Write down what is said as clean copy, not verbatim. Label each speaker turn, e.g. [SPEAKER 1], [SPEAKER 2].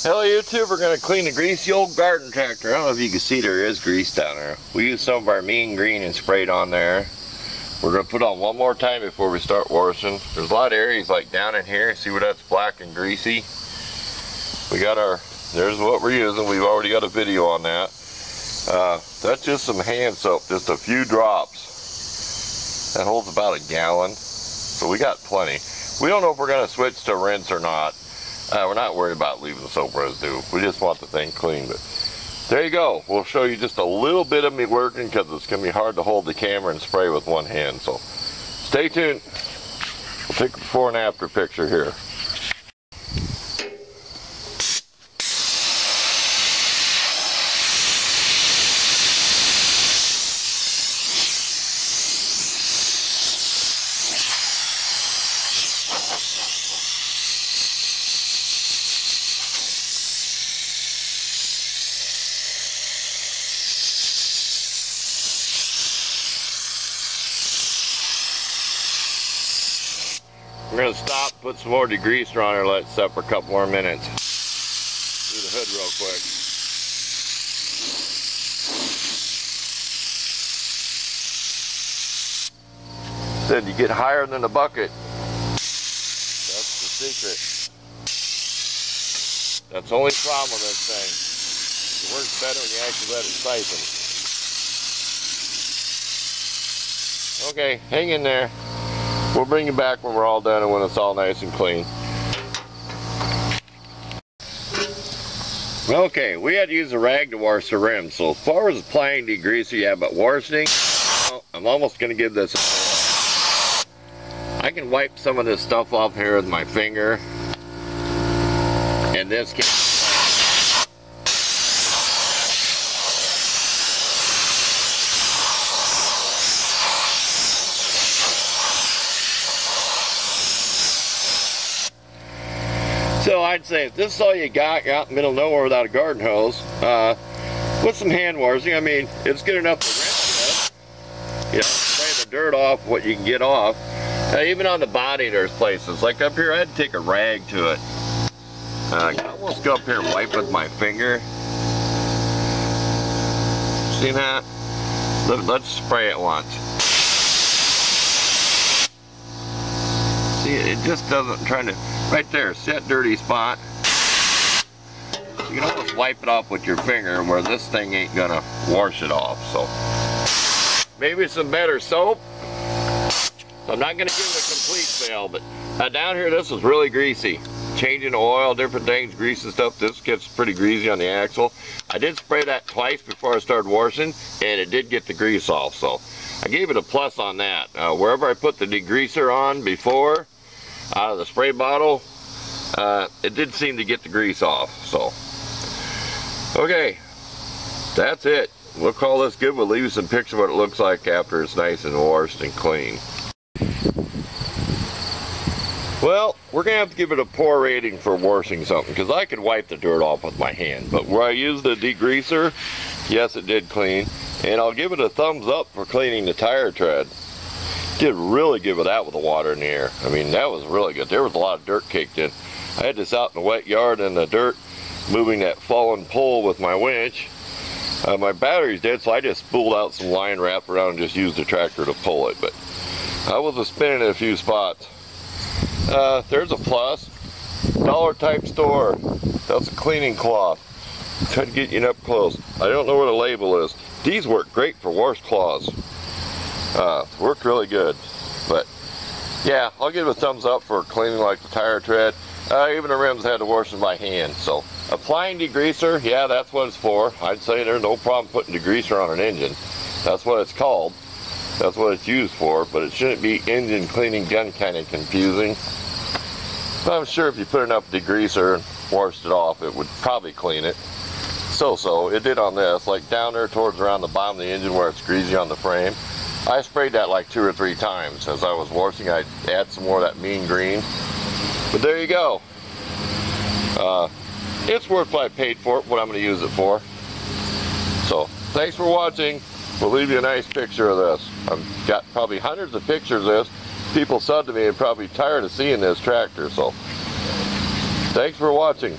[SPEAKER 1] Hello YouTube, we're going to clean the greasy old garden tractor. I don't know if you can see there is grease down there. We used some of our mean green and sprayed on there. We're going to put on one more time before we start washing. There's a lot of areas like down in here. See where that's black and greasy? We got our, there's what we're using. We've already got a video on that. That's just some hand soap, just a few drops. That holds about a gallon. So we got plenty. We don't know if we're going to switch to rinse or not. We're not worried about leaving the soap residue. We just want the thing clean. But there you go. We'll show you just a little bit of me working because it's going to be hard to hold the camera and spray with one hand. So stay tuned. We'll take a before and after picture here. We're going to stop, put some more degreaser on her, let it set for a couple more minutes. Do the hood real quick. Said you get higher than the bucket. That's the secret. That's the only problem with this thing. It works better when you actually let it siphon. Okay, hang in there. We'll bring you back when we're all done and when it's all nice and clean. Okay, we had to use a rag to wash the rim. So as far as applying degreaser, yeah, but washing, I'm almost going to give this a try. I can wipe some of this stuff off here with my finger. And this can... So I'd say if this is all you got, you're out in the middle of nowhere without a garden hose, with some hand washing, I mean, it's good enough to rinse it. You know, spray the dirt off, what you can get off. Even on the body there's places. Like up here, I had to take a rag to it. I can almost go up here and wipe with my finger. See that? Let's spray it once. See, it just doesn't try to... Right there, see that dirty spot? You can almost wipe it off with your finger where this thing ain't gonna wash it off. So maybe some better soap. I'm not gonna give it a complete fail, but down here this is really greasy. Changing the oil, different things, grease and stuff, this gets pretty greasy on the axle. I did spray that twice before I started washing, and it did get the grease off, so I gave it a plus on that. Wherever I put the degreaser on before, out of the spray bottle, it did seem to get the grease off. So okay, that's it. We'll call this good. We'll leave you some pictures of what it looks like after it's nice and washed and clean. Well, we're gonna have to give it a poor rating for washing something, because I could wipe the dirt off with my hand, but where I used the degreaser, yes, it did clean. And I'll give it a thumbs up for cleaning the tire tread. Did really good with that with the water in the air. I mean, that was really good. There was a lot of dirt caked in. I had this out in the wet yard in the dirt, moving that fallen pole with my winch. My battery's dead, so I just spooled out some line wrap around and just used the tractor to pull it. But I was spinning in a few spots. There's a plus. Dollar type store. That's a cleaning cloth. Try to get you up close. I don't know where the label is. These work great for washcloths. Worked really good. But yeah, I'll give it a thumbs up for cleaning like the tire tread. Even the rims had to wash them by hand. So applying degreaser, yeah, that's what it's for. I'd say there's no problem putting degreaser on an engine. That's what it's called. That's what it's used for. But it shouldn't be engine cleaning gun kind of confusing. But I'm sure if you put enough degreaser and washed it off, it would probably clean it. So it did on this, like down there towards around the bottom of the engine where it's greasy on the frame. I sprayed that like 2 or 3 times. As I was washing, I'd add some more of that mean green. But there you go. It's worth what I paid for it, what I'm going to use it for. So thanks for watching. We'll leave you a nice picture of this. I've got probably hundreds of pictures of this. People said to me they're probably tired of seeing this tractor. So thanks for watching.